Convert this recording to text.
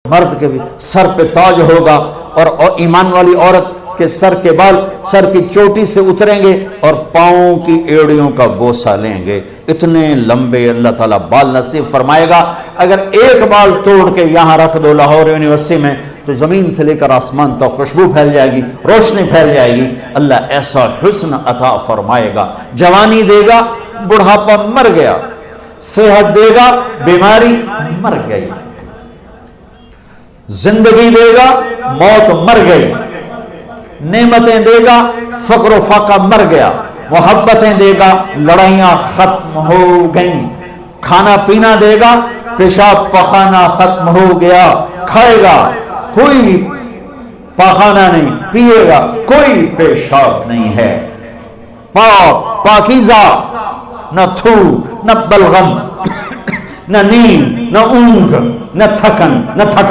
مرد کے بھی سر پہ تاج ہوگا، اور ایمان والی عورت کے سر کے بال سر کی چوٹی سے اتریں گے اور پاؤں کی ایڑیوں کا بوسہ لیں گے۔ اتنے لمبے اللہ تعالیٰ بال نصیب فرمائے گا۔ اگر ایک بال توڑ کے یہاں رکھ دو لاہور یونیورسٹی میں تو زمین سے لے کر آسمان تک خوشبو پھیل جائے گی، روشنی پھیل جائے گی۔ اللہ ایسا حسن عطا فرمائے گا۔ جوانی دے گا، بڑھاپا مر گیا، صحت دے گا، بیماری مر گئی، زندگی دے گا، موت مر گئی، نعمتیں دے گا، فقر و فاقہ مر گیا، محبتیں دے گا، لڑائیاں ختم ہو گئیں، کھانا پینا دے گا، پیشاب پخانہ ختم ہو گیا، کھائے گا کوئی پخانہ نہیں، پیے گا کوئی پیشاب نہیں ہے، پاک پاکیزہ، نہ تھوک، نہ بلغم، نہ نیند، نہ اونگ، نہ تھکن، نہ تھکن۔